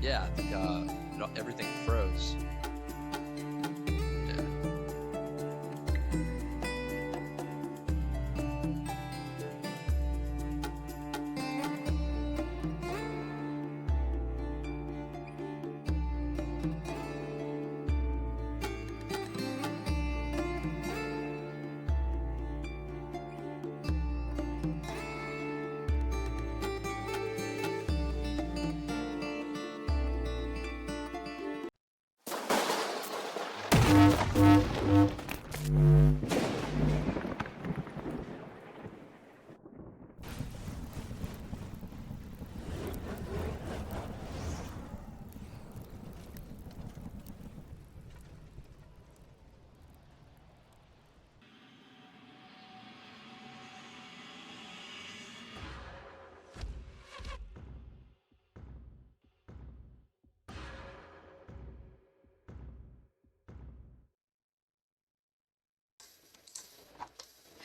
Yeah, I think everything froze. Yeah.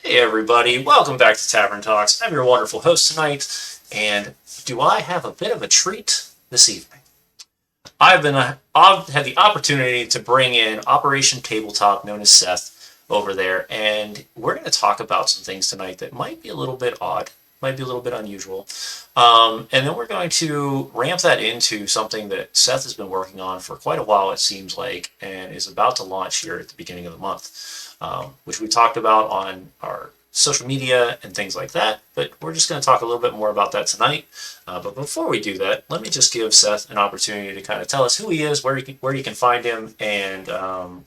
Hey everybody, welcome back to Tavern Talks. I'm your wonderful host tonight, and do I have a bit of a treat this evening? I've had the opportunity to bring in Operation Tabletop, known as Seth, over there, and we're going to talk about some things tonight that might be a little bit odd, might be a little bit unusual, and then we're going to ramp that into something that Seth has been working on for quite a while, it seems like, and is about to launch here at the beginning of the month, which we talked about on our social media and things like that. But we're just going to talk a little bit more about that tonight. But before we do that, let me just give Seth an opportunity to kind of tell us who he is, where you can find him, and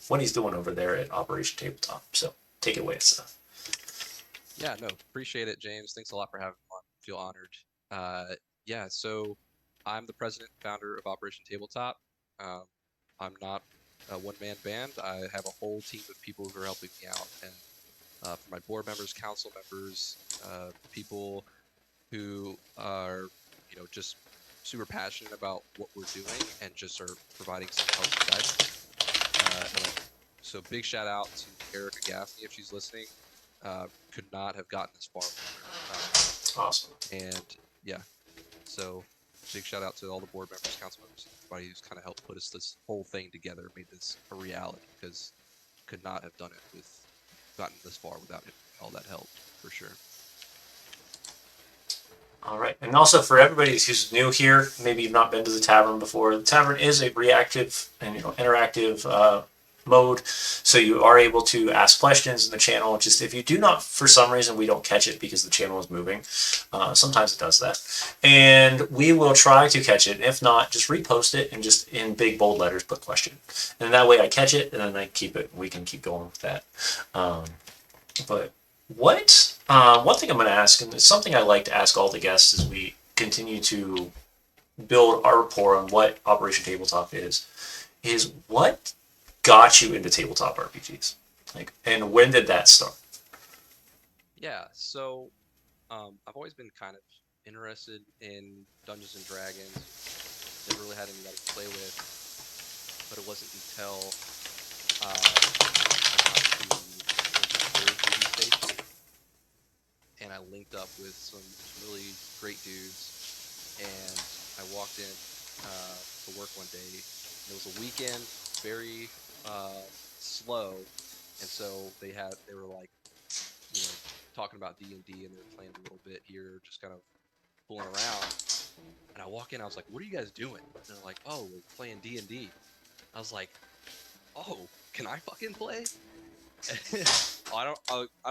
what he's doing over there at Operation Tabletop. So take it away, Seth. Yeah, no, appreciate it, James. Thanks a lot for having me on. Feel honored. Yeah, so I'm the president and founder of Operation Tabletop. Um, I'm not a one-man band. I have a whole team of people who are helping me out, and for my board members, council members, people who are, just super passionate about what we're doing and just are providing some help and guidance. So big shout out to Erica Gaffney if she's listening. Could not have gotten this far without her. Awesome. And yeah, so big shout out to all the board members, council members, everybody who's kind of helped put us this whole thing together, made this a reality, because could not have done it with gotten this far without all that help for sure. All right, and also for everybody who's new here, maybe you've not been to the tavern before. The tavern is a reactive and interactive mode, so you are able to ask questions in the channel. Just if you do not, for some reason, we don't catch it because the channel is moving. Sometimes it does that, and we will try to catch it. If not, just repost it and just in big bold letters put question, and that way I catch it and then I keep it. We can keep going with that. But what one thing I'm going to ask, and it's something I like to ask all the guests as we continue to build our rapport on what Operation Tabletop is what got you into tabletop RPGs? Like, and when did that start? Yeah, so I've always been kind of interested in Dungeons and Dragons. Never really had anybody to play with, but it wasn't until I got to the third movie station and I linked up with some really great dudes. And I walked in to work one day. And it was a weekend, very slow, and so they were like, talking about D&D, and they were playing a little bit here, just kind of fooling around. And I walk in, I was like, "What are you guys doing?" And they're like, "Oh, we're playing D&D." I was like, "Oh, can I fucking play?" I don't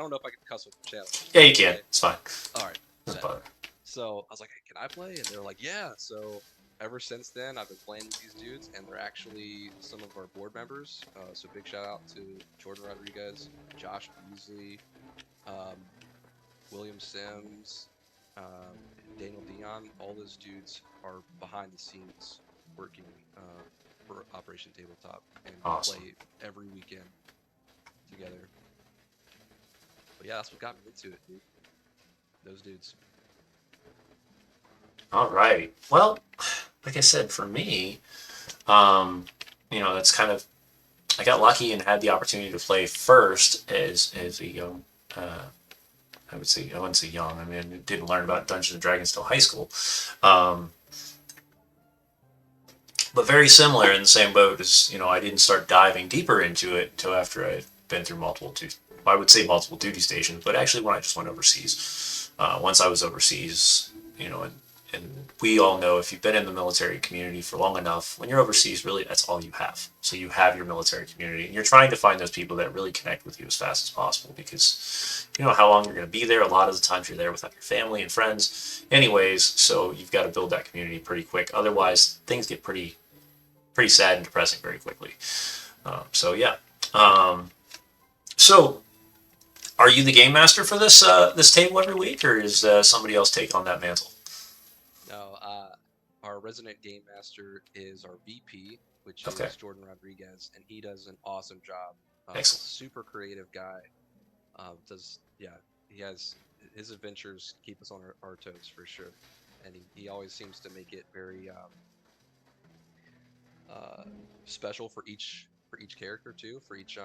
know if I can cuss on the channel. Yeah, you can. It's fine. All right. Doesn't bother. So I was like, "Hey, can I play?" And they were like, "Yeah." So ever since then, I've been playing with these dudes, and they're actually some of our board members. So big shout out to Jordan Rodriguez, Josh Beasley, um, William Sims, and Daniel Dion. All those dudes are behind the scenes working for Operation Tabletop, and we Awesome. play every weekend together. But yeah, that's what got me into it, dude. Those dudes. All right. Well, like I said, for me, that's kind of I got lucky and had the opportunity to play first as a young. I would say I wouldn't say young. I mean, I didn't learn about Dungeons and Dragons till high school. Um, but very similar in the same boat as, I didn't start diving deeper into it until after I'd been through I would say multiple duty stations, but actually when I just went overseas. Once I was overseas, and we all know if you've been in the military community for long enough, when you're overseas, really that's all you have. So you have your military community, and you're trying to find those people that really connect with you as fast as possible because you know how long you're going to be there. A lot of the times you're there without your family and friends, anyways. So you've got to build that community pretty quick. Otherwise, things get pretty sad and depressing very quickly. So yeah. So are you the game master for this table every week, or is somebody else take on that mantle? No, our resident game master is our VP, which Okay, is Jordan Rodriguez, and he does an awesome job. excellent. Super creative guy. Yeah, he has his adventures keep us on our toes for sure, and he always seems to make it very uh, special for each character too, for each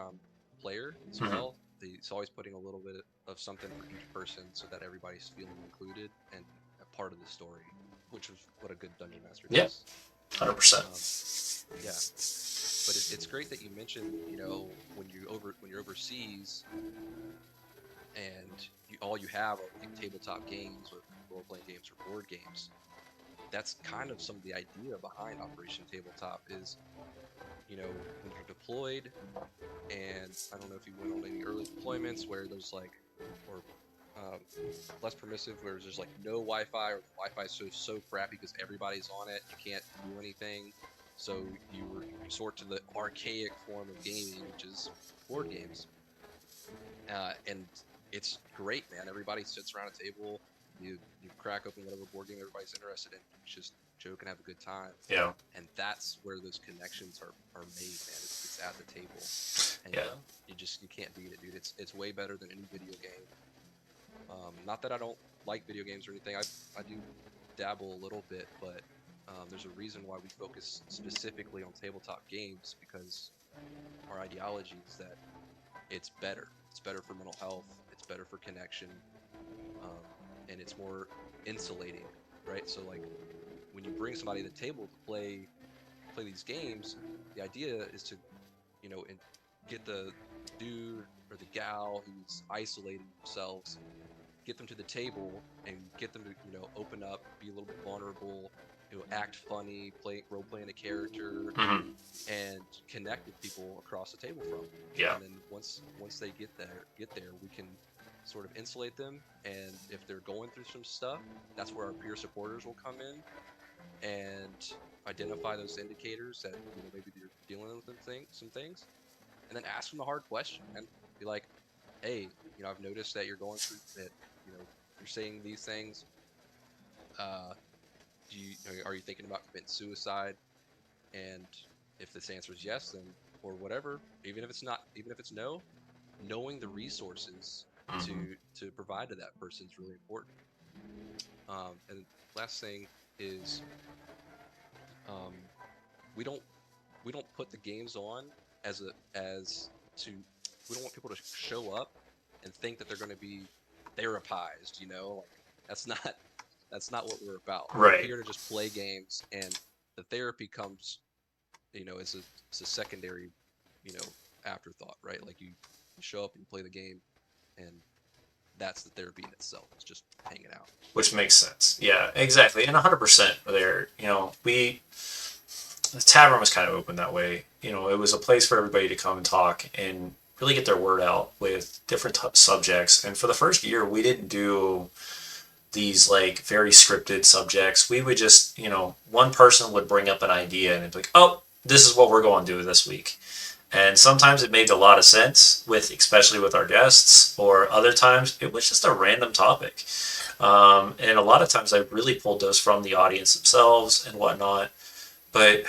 player as Mm-hmm. well. He's always putting a little bit of something for each person so that everybody's feeling included and a part of the story, which is what a good dungeon master Yeah, does. 100%. Um, yeah, but it's great that you mentioned, when you're overseas and all you have are like tabletop games or role playing games or board games. That's kind of some of the idea behind Operation Tabletop is, when you're deployed, and I don't know if you went on any early deployments where there's like, or um, less permissive, where there's like no Wi-Fi, or the Wi-Fi is so crappy because everybody's on it, you can't do anything. So you resort to the archaic form of gaming, which is board games, and it's great, man. Everybody sits around a table, you crack open whatever board game everybody's interested in, you just joke and have a good time, Yeah, and that's where those connections are made, man. It's at the table, and yeah, you can't beat it, dude. It's way better than any video game. Not that I don't like video games or anything. I do dabble a little bit, but there's a reason why we focus specifically on tabletop games, because our ideology is that it's better. It's better for mental health. It's better for connection, um, and it's more insulating, right? So like when you bring somebody to the table to play these games, the idea is to get the dude or the gal who's isolating themselves, get them to the table and get them to open up, be a little bit vulnerable, act funny, play role playing a character, mm-hmm. and connect with people across the table from. Yeah, And then once they get there, we can sort of insulate them. And if they're going through some stuff, that's where our peer supporters will come in and identify those indicators that maybe they're dealing with some things, and then ask them the hard question and be like, hey, I've noticed that you're going through that. You're saying these things. Uh, are you thinking about committing suicide? And if this answer is yes, then, or whatever, even if it's not, even if it's no, knowing the resources mm-hmm. to provide to that person is really important. And last thing is, um, we don't we don't put the games on as to we don't want people to show up and think that they're going to be therapized. Like that's not what we're about. We're Right. here to just play games, and the therapy comes, it's a secondary, you know, afterthought, right? Like you show up and you play the game, and that's the therapy in itself. It's just hanging out. Which makes sense. Yeah, exactly. And 100% there, the tavern was kind of open that way. It was a place for everybody to come and talk and really get their word out with different subjects. And for the first year, we didn't do these like very scripted subjects. We would just, one person would bring up an idea and it'd be like, oh, this is what we're going to do this week. And sometimes it made a lot of sense especially with our guests, or other times it was just a random topic. And a lot of times I really pulled those from the audience themselves and whatnot. But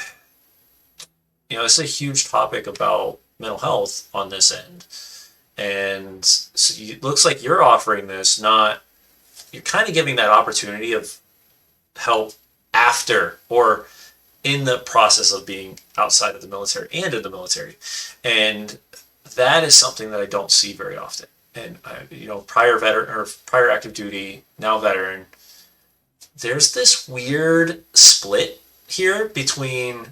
it's a huge topic about mental health on this end. And so it looks like you're offering this, not, you're kind of giving that opportunity of help after or in the process of being outside of the military and in the military. And that is something that I don't see very often. And, prior veteran or prior active duty, now veteran, there's this weird split here between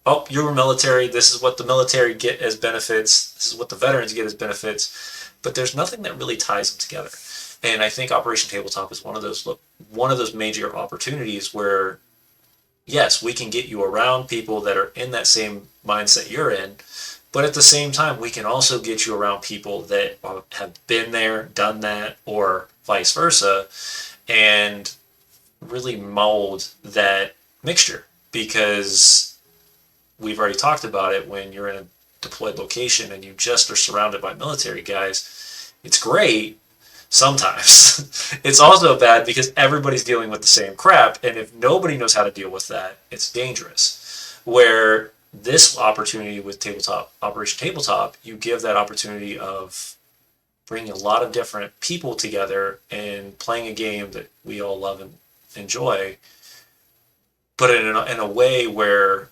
oh, you're military. This is what the military get as benefits. This is what the veterans get as benefits. But there's nothing that really ties them together. And I think Operation Tabletop is one of those major opportunities where yes, we can get you around people that are in that same mindset you're in, but at the same time, we can also get you around people that have been there, done that, or vice versa, and really mold that mixture because we've already talked about it. When you're in a deployed location and you just are surrounded by military guys, it's great sometimes. It's also bad because everybody's dealing with the same crap, and if nobody knows how to deal with that, it's dangerous. Where this opportunity with Operation Tabletop, you give that opportunity of bringing a lot of different people together and playing a game that we all love and enjoy, but in a way where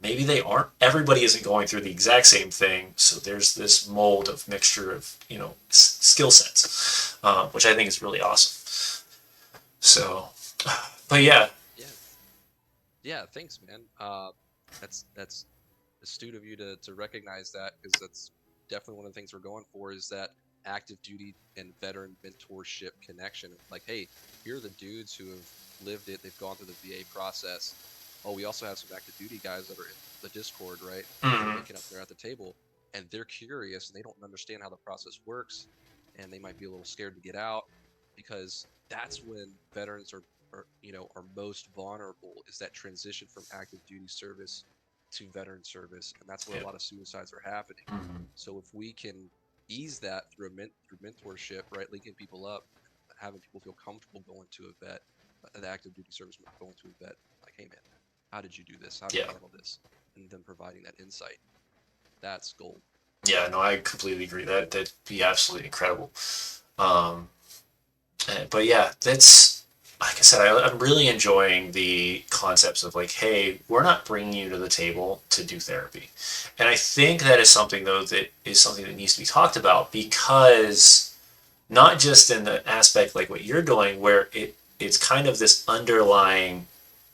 maybe they aren't, everybody isn't going through the exact same thing, so there's this mold of mixture of skill sets, which I think is really awesome. So but yeah. Yeah, yeah. Thanks, man. That's astute of you to recognize that, because that's definitely one of the things we're going for, is that active duty and veteran mentorship connection. Like, hey, here are the dudes who have lived it. They've gone through the VA process. Oh, we also have some active duty guys that are in the Discord, right? That are Mhm. waking up there at the table, and they're curious and they don't understand how the process works, and they might be a little scared to get out, because that's when veterans are most vulnerable, is that transition from active duty service to veteran service, and that's where a Yeah. lot of suicides are happening. Mhm. So if we can ease that through through mentorship, right, linking people up, having people feel comfortable going to a vet, the active duty service going to a vet, like, hey man, how did you do this? How do you Yeah. handle this? And then providing that insight, that's gold. Yeah, no, I completely agree. That'd be absolutely incredible. Um, but yeah, that's like I said. I'm really enjoying the concepts of like, hey, we're not bringing you to the table to do therapy, and I think that is something though that is something that needs to be talked about because not just in the aspect like what you're doing, where it's kind of this underlying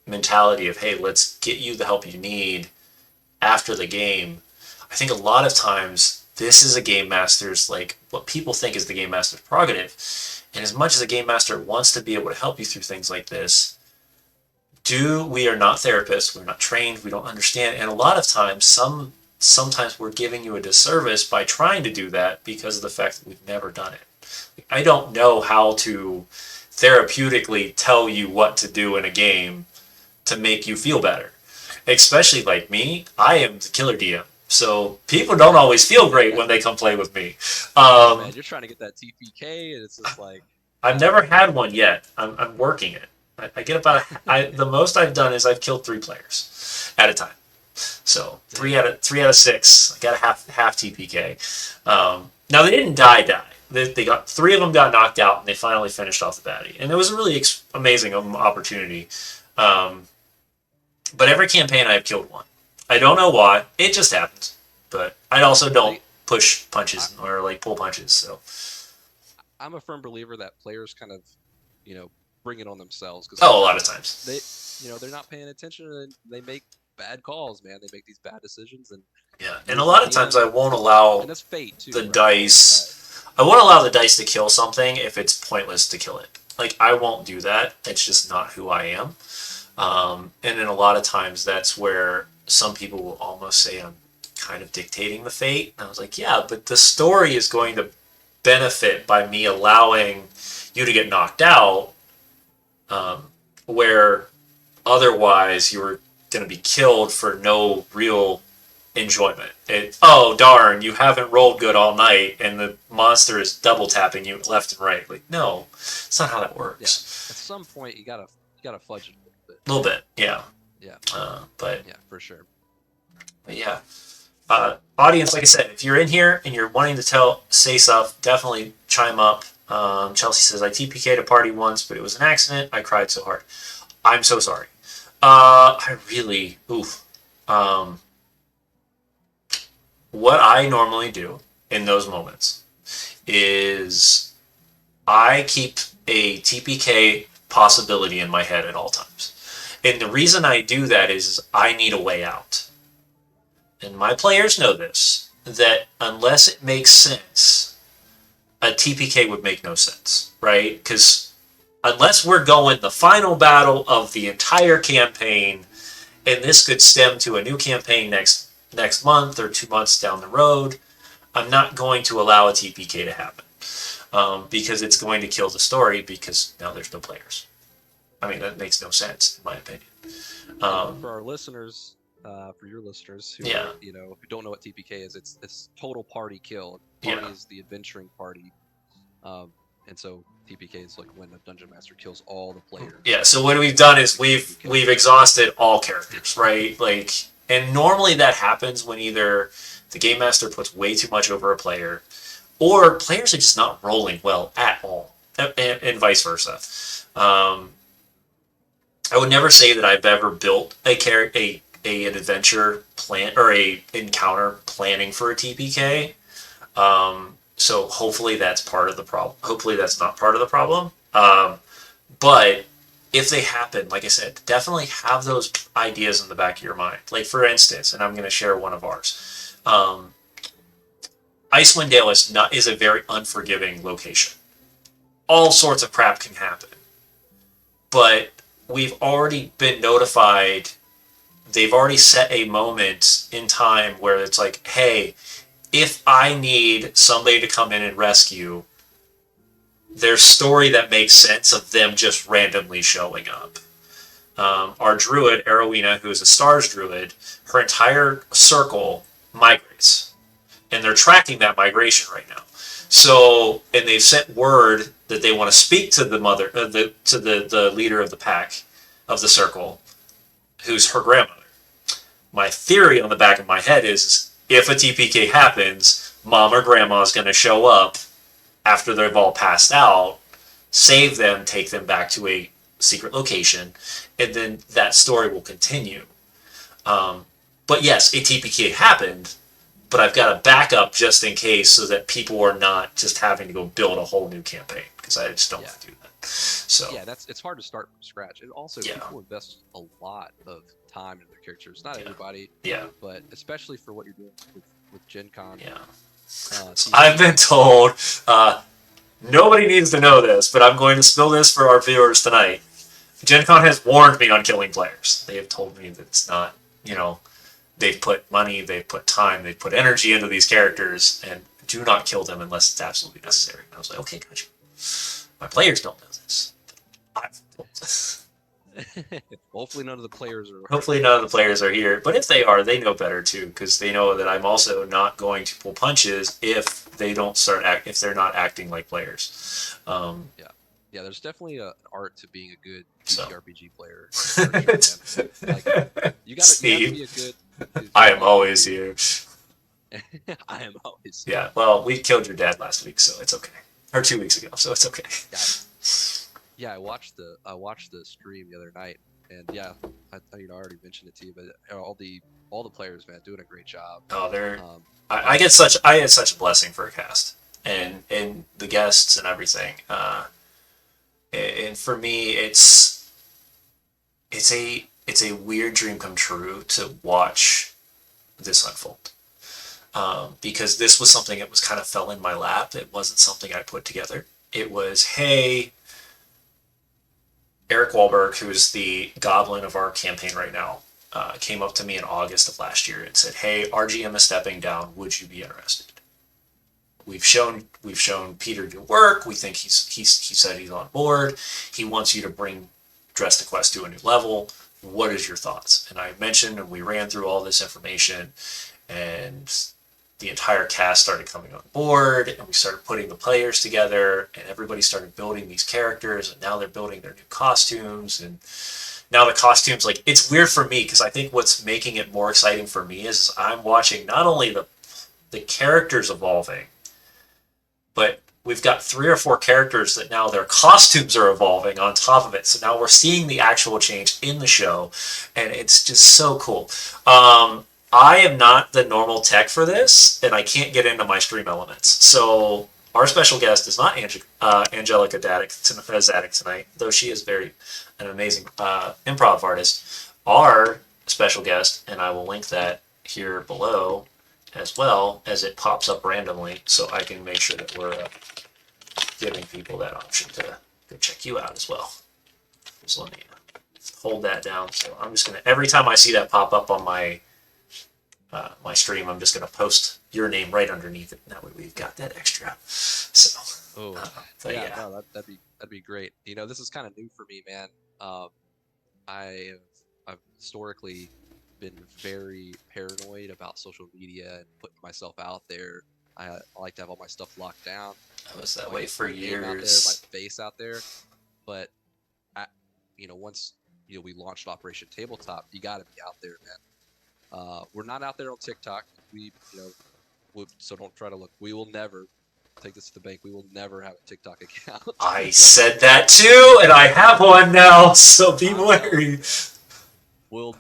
mentality of hey, let's get you the help you need after the game. I think a lot of times this is a game master's like what people think is the game master's prerogative. And as much as a game master wants to be able to help you through things like this, we are not therapists, we're not trained, we don't understand. And a lot of times sometimes we're giving you a disservice by trying to do that because of the fact that we've never done it. I don't know how to therapeutically tell you what to do in a game to make you feel better. Especially like me, I am the killer DM. So people don't always feel great when they come play with me. Oh Um, man, you're trying to get that TPK, and it's just like, I've never had one yet. I'm working it. I get about the most I've done is I've killed 3 players at a time. So dang. 3 out of 6. I got a half TPK. Now they didn't die. They got 3 of them got knocked out and they finally finished off the baddie, and it was a really amazing opportunity. Um, but every campaign I've killed one. I don't know why. It just happens. But I also don't They, push I, punches or like pull punches. So I'm a firm believer that players kind of, you know, bring it on themselves, because oh, a lot of sometimes times. they, they're not paying attention and they make bad calls, man. They make these bad decisions, and Yeah, and you a as the lot of times I DM, won't and allow that's fate too, the right? But dice. I won't allow the dice to kill something if it's pointless to kill it. Like I won't do that. It's just not who I am. And then a lot of times that's where some people will almost say I'm kind of dictating the fate. And I was like, yeah, but the story is going to benefit by me allowing you to get knocked out, um, where otherwise you were going to be killed for no real enjoyment. Oh darn, you haven't rolled good all night, and the monster is double tapping you left and right. Like no, it's not how that yeah, works. at some point you gotta fudge it a little bit. A little bit, yeah. Yeah, But yeah, for sure. yeah, audience, like I said, if you're in here and you're wanting to say stuff, definitely chime up. Chelsea says I TPK'd a party once, but it was an accident. I cried so hard. I'm so sorry. I really, oof. Um, what I normally do in those moments is I keep a TPK possibility in my head at all times. And the reason I do that is I need a way out. And my players know this, that unless it makes sense, a TPK would make no sense, right? Because unless we're going the final battle of the entire campaign, and this could stem to a new campaign next month or 2 months down the road, I'm not going to allow a TPK to happen. Because it's going to kill the story because now there's no players. I mean, that makes no sense, in my opinion. For our listeners, for your listeners who Yeah. are, who don't know what TPK is, it's total party kill. Party Yeah. is the adventuring party, and so TPK is like when a dungeon master kills all the players. Yeah. So what we've done is we've exhausted all characters, right? Like, and normally that happens when either the game master puts way too much over a player, or players are just not rolling well at all, and vice versa. I would never say that I've ever built an adventure plan or a encounter planning for a TPK. So hopefully that's part of the problem. Hopefully that's not part of the problem. But if they happen, like I said, definitely have those ideas in the back of your mind. Like, for instance, and I'm going to share one of ours. Icewind Dale is a very unforgiving location. All sorts of crap can happen. But we've already been notified. They've already set a moment in time where it's like, hey, if I need somebody to come in and rescue, there's story that makes sense of them just randomly showing up. Our druid, Arowina, who is a stars druid, her entire circle migrates. And they're tracking that migration right now. So, and they've sent word that they want to speak to the leader of the pack, of the circle, who's her grandmother. My theory on the back of my head is, if a TPK happens, mom or grandma is going to show up after they've all passed out, save them, take them back to a secret location, and then that story will continue. But yes, a TPK happened, but I've got a backup just in case so that people are not just having to go build a whole new campaign, because I just don't want to do that. So yeah, it's hard to start from scratch. And also, people invest a lot of time in their characters. Not everybody, but especially for what you're doing with Gen Con. Yeah. I've been told, nobody needs to know this, but I'm going to spill this for our viewers tonight. Gen Con has warned me on killing players. They have told me that it's not, they've put money, they've put time, they've put energy into these characters, and do not kill them unless it's absolutely necessary. And I was like, okay, gotcha. My players don't know this. I've told this. Hopefully none of the players are. Hopefully none of the players are here, but if they are, they know better too, because they know that I'm also not going to pull punches if they don't if they're not acting like players. Yeah, there's definitely an art to being a good RPG player. You gotta be a good. I am always here. I am always. Yeah, well, we killed your dad last week, so it's okay. Or 2 weeks ago, so it's okay. Yeah, I watched the stream the other night, and I already mentioned it to you, but all the players, man, doing a great job. Oh, they're. I get such a blessing for a cast, and the guests and everything. And for me, it's a weird dream come true to watch this unfold. Because this was something that was kind of fell in my lap. It wasn't something I put together. It was, hey, Eric Wahlberg, who is the goblin of our campaign right now, came up to me in August of last year and said, hey, RGM is stepping down. Would you be interested? We've shown Peter your work. We think he said he's on board. He wants you to bring Dress to Quest to a new level. What is your thoughts? And I mentioned, and we ran through all this information, and the entire cast started coming on board, and we started putting the players together, and everybody started building these characters, and now they're building their new costumes, and now the costumes, like, it's weird for me, because I think what's making it more exciting for me is I'm watching not only the characters evolving, but we've got 3 or 4 characters that now their costumes are evolving on top of it. So now we're seeing the actual change in the show, and it's just so cool. I am not the normal tech for this, and I can't get into my stream elements. So our special guest is not Angelica Zadig tonight, though she is an amazing improv artist. Our special guest, and I will link that here below as well as it pops up randomly, so I can make sure that we're giving people that option to go check you out as well. So let me hold that down. So I'm just gonna, every time I see that pop up on my stream, I'm just gonna post your name right underneath it. And that way we've got that extra. So, No, that'd be great. You know, this is kind of new for me, man. I've historically been very paranoid about social media and putting myself out there. I like to have all my stuff locked down. I was that way for my name out there, years. my face out there. But once we launched Operation Tabletop, you got to be out there, man. We're not out there on TikTok. So don't try to look. We will never take this to the bank. We will never have a TikTok account. I said that too, and I have one now. So be wary. We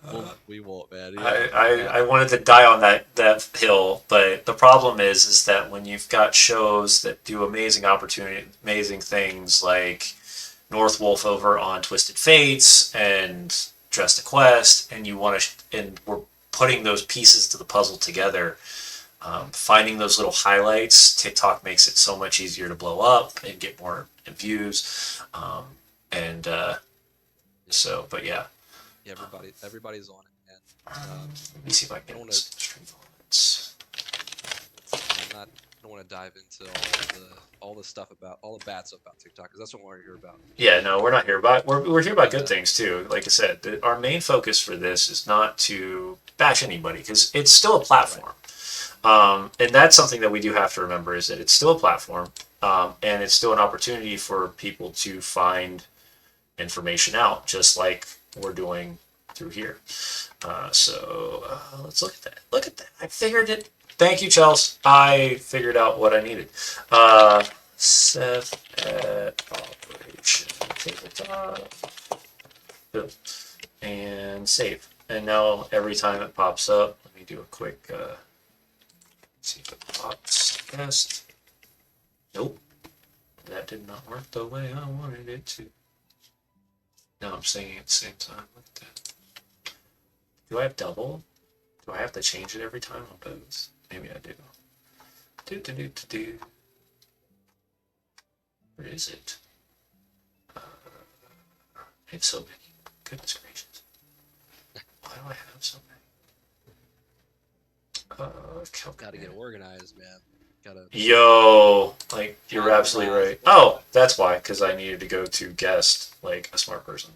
won't, man. I wanted to die on that hill, but the problem is that when you've got shows that do amazing things like North Wolf over on Twisted Fates and Dress to Quest, and we're putting those pieces to the puzzle together. Finding those little highlights, TikTok makes it so much easier to blow up and get more views. But yeah. Yeah, everybody's on it, man. Let me see if I can get stream elements. I don't want to dive into all the stuff about all the bad stuff about TikTok, because that's what we're here about. Yeah, no, we're not here about. We're here about good things too. Like I said, our main focus for this is not to bash anybody, because it's still a platform. Right. And that's something that we do have to remember, is that it's still a platform, and it's still an opportunity for people to find information out, just like we're doing through here. Let's look at that. Look at that. I figured it. Thank you, Chels. I figured out what I needed. Seth at Operation Tabletop. Good. And save. And now every time it pops up, let me do a quick see if it pops test. Nope. That did not work the way I wanted it to. Now I'm singing at the same time. Look at that. Do I have double? Do I have to change it every time on those? Maybe I do. Where is it? I have so many. Goodness gracious. Why do I have so many? Gotta get organized, man. Yo, like, you're absolutely right. Oh, that's why, because I needed to go to guest, like a smart person.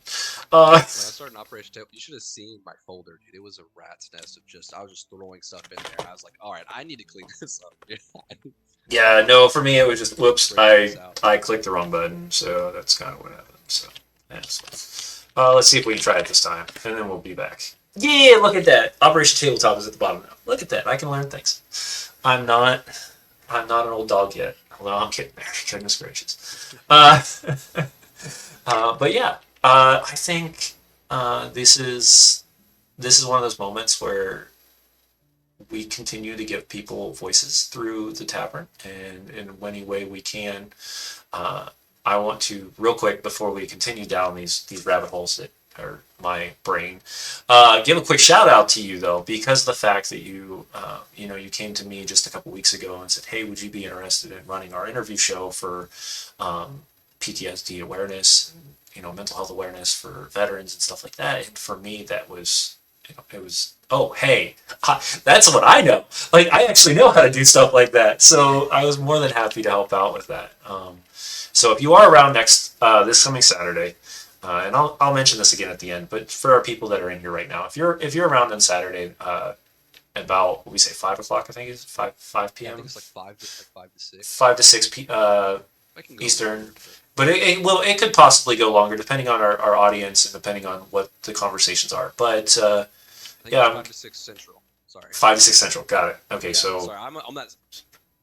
When I started Operation Table, you should have seen my folder, dude. It was a rat's nest of I was just throwing stuff in there. I was like, all right, I need to clean this up. Yeah, no, for me it was just, whoops, I clicked the wrong button, so that's kind of what happened. So, yeah, let's see if we can try it this time, and then we'll be back. Yeah, look at that. Operation Tabletop is at the bottom now. Look at that. I can learn things. I'm not an old dog yet. Although I'm kidding there. Goodness gracious. But yeah, I think this is one of those moments where we continue to give people voices through the Tavern, and in any way we can. I want to, real quick, before we continue down these rabbit holes that are my brain, give a quick shout out to you though, because of the fact that you came to me just a couple weeks ago and said, hey, would you be interested in running our interview show for PTSD awareness, mental health awareness for veterans and stuff like that. And for me, that was, it was, oh, hey, that's what I know. Like, I actually know how to do stuff like that. So I was more than happy to help out with that. So if you are around this coming Saturday, and I'll mention this again at the end, but for our people that are in here right now, if you're around on Saturday, about, what we say, 5 o'clock, I think it's 5 p.m. I think it's like 5 to 6. 5 to 6 Eastern. But it could possibly go longer depending on our audience and depending on what the conversations are. But I think yeah, 5 to 6 Central. Sorry. 5 to 6 Central. Got it. Okay, Yeah, so sorry, I'm that.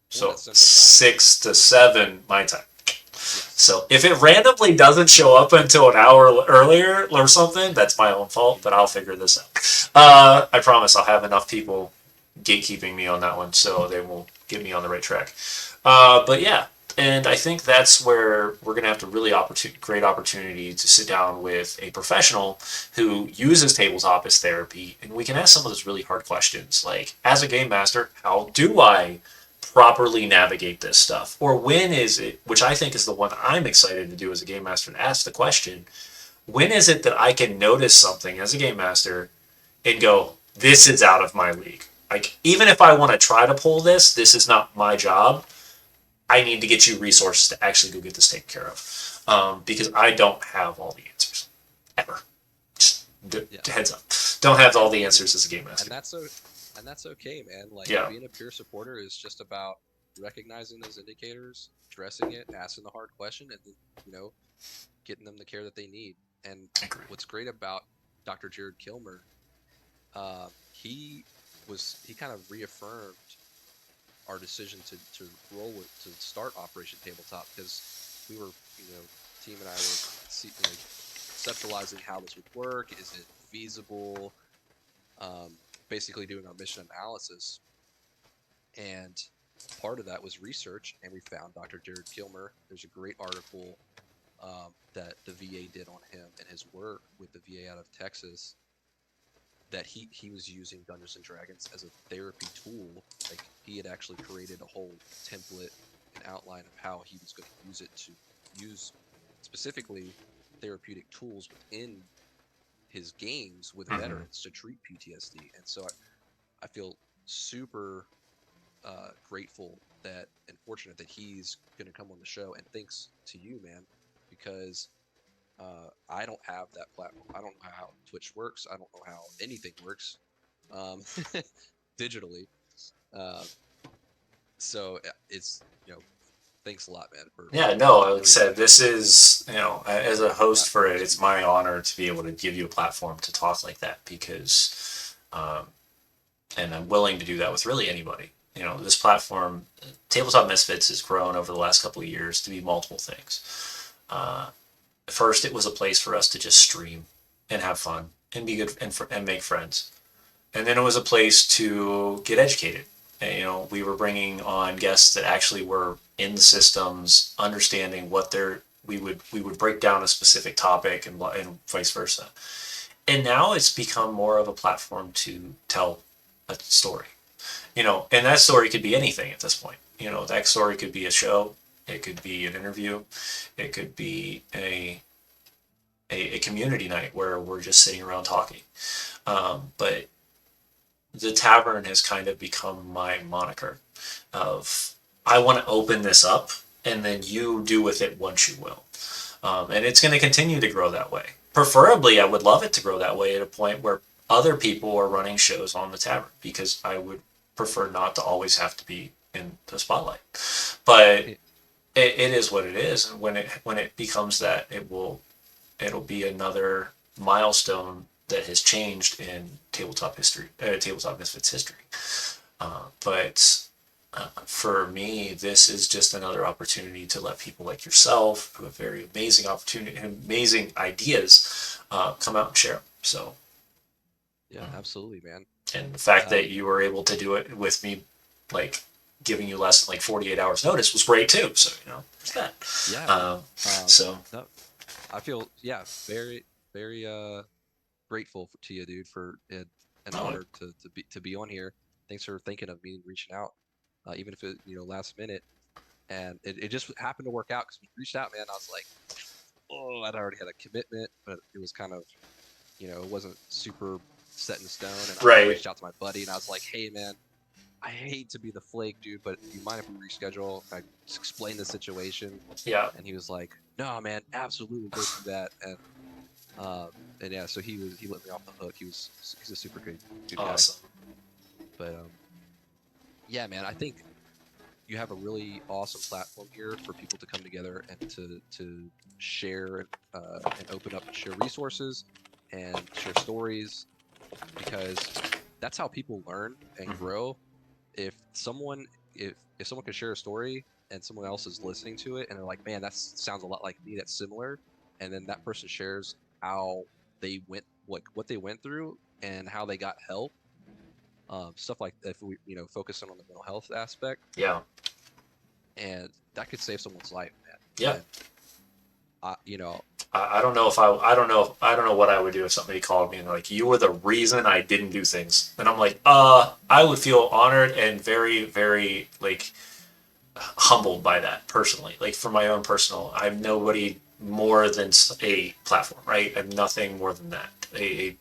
so Central time. 6 to 7 my time. Yes. So if it randomly doesn't show up until an hour earlier or something, that's my own fault. But I'll figure this out. I promise I'll have enough people gatekeeping me on that one, so they will get me on the right track. But yeah. And I think that's where we're going to have to really great opportunity to sit down with a professional who uses tabletop as therapy, and we can ask some of those really hard questions, like, as a game master, how do I properly navigate this stuff? Or when is it, which I think is the one I'm excited to do as a game master, to ask the question, when is it that I can notice something as a game master and go, this is out of my league? Like, even if I want to try to pull this, this is not my job. I need to get you resources to actually go get this taken care of, because I don't have all the answers ever. Just Yeah, heads up, don't have all the answers as a game master. and that's okay, man. Like Yeah, being a peer supporter is just about recognizing those indicators, addressing it, asking the hard question, and then you know getting them the care that they need. And I agree. what's great about Dr. Jared Kilmer, he kind of reaffirmed our decision to roll with to start Operation Tabletop because we were team and I were conceptualizing how this would work. Is it feasible? Um, Basically doing our mission analysis, and part of that was research, and we found Dr. Jared Kilmer. There's a great article that the VA did on him and his work with the VA out of Texas, that he was using Dungeons and Dragons as a therapy tool. Like he had actually created a whole template and outline of how he was going to use it to use specifically therapeutic tools within his games with Mm-hmm. veterans to treat PTSD. And so I feel super grateful that and fortunate that he's going to come on the show. And thanks to you, man, because I don't have that platform. I don't know how Twitch works. I don't know how anything works um, digitally. Uh, so it's thanks a lot, man, Yeah, for no, like I really said, this is, as a opening host that for door it, to it's me. my honor to be able to give you a platform to talk like that, because, and I'm willing to do that with really anybody. This platform, Tabletop Misfits, has grown over the last couple of years to be multiple things. First, it was a place for us to just stream and have fun and be good and make friends. And then it was a place to get educated. And, we were bringing on guests that actually were in the systems, understanding what they're. We would break down a specific topic, and vice versa. And now it's become more of a platform to tell a story. And that story could be anything at this point. That story could be a show, it could be an interview, it could be a community night where we're just sitting around talking. But the tavern has kind of become my moniker of, I want to open this up, and then you do with it what you will. And it's going to continue to grow that way. Preferably, I would love it to grow that way at a point where other people are running shows on the tavern, because I would prefer not to always have to be in the spotlight. But Yeah, it is what it is, and when it becomes that, it'll be another milestone that has changed in tabletop history, tabletop misfits history. But for me, this is just another opportunity to let people like yourself, who have very amazing opportunity, amazing ideas, come out and share them. So, yeah, absolutely, man. and the fact that Um, you were able to do it with me, like, giving you less than like 48 hours notice, was great too. So, there's that. yeah, man. Um, Um, so no, I feel very very grateful to you, dude, for it, and no, honored to be on here. Thanks for thinking of me and reaching out, even if it last minute. And it just happened to work out because when you reached out, man, I was like, oh, I'd already had a commitment, but it was kind of it wasn't super set in stone. And I right. reached out to my buddy and I was like, hey, man, I hate to be the flake, dude, but do you mind if we reschedule? I just explained the situation, Yeah. and he was like, no, man, absolutely go do that. Uh, and yeah, so he let me off the hook. He's a super good guy. Awesome. But yeah, man, I think you have a really awesome platform here for people to come together and to share and open up and share resources and share stories, because that's how people learn and Mm-hmm. grow. If someone if someone can share a story and someone else is listening to it and they're like, man, that sounds a lot like me, that's similar, and then that person shares how they went what they went through and how they got help, stuff like if we focusing on the mental health aspect, Yeah. and that could save someone's life, man. Yeah. And you know, I don't know if I don't know what I would do if somebody called me and like, you were the reason I didn't do things. And I'm like, I would feel honored and very, very like humbled by that personally. Like for my own personal, I'm nobody more than a platform, right? I'm nothing more than that. A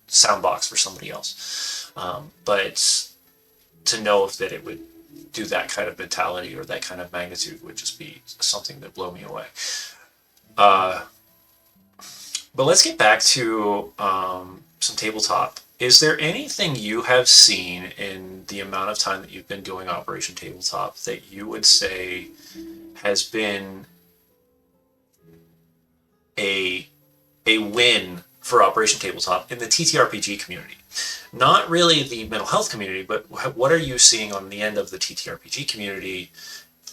sound box for somebody else. But to know that it would do that kind of mentality or that kind of magnitude would just be something that blow me away. Uh, but let's get back to some tabletop. Is there anything you have seen in the amount of time that you've been doing Operation Tabletop that you would say has been a win for Operation Tabletop in the TTRPG community? Not really the mental health community, but what are you seeing on the end of the TTRPG community?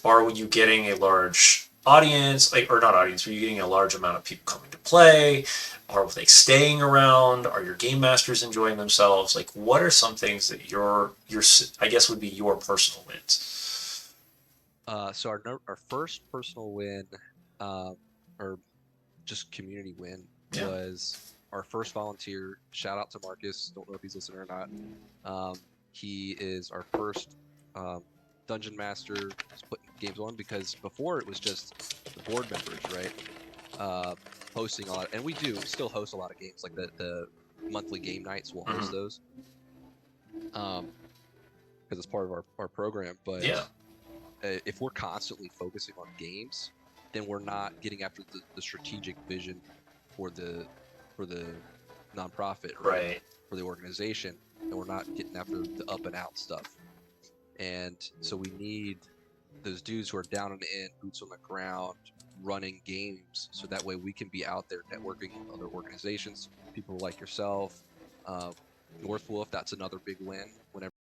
Are you getting a large audience, like, or not audience? Are you getting a large amount of people coming to play? Are they staying around? Are your game masters enjoying themselves? Like, what are some things that your I guess would be your personal wins? so our first personal win, or just community win, Yeah. was our first volunteer. Shout out to Marcus. Don't know if he's listening or not. Um, he is our first um, dungeon master who's putting games on, because before it was just the board members, right? Uh, Hosting a lot, and we do still host a lot of games, like the monthly game nights. We'll host Mm-hmm. those because it's part of our program. But Yeah. if we're constantly focusing on games, then we're not getting after the strategic vision for the nonprofit, right? Right. For the organization, and we're not getting after the up and out stuff. And so we need those dudes who are down and in, boots on the ground, running games, so that way we can be out there networking with other organizations, people like yourself. Um, North Wolf, that's another big win. Whenever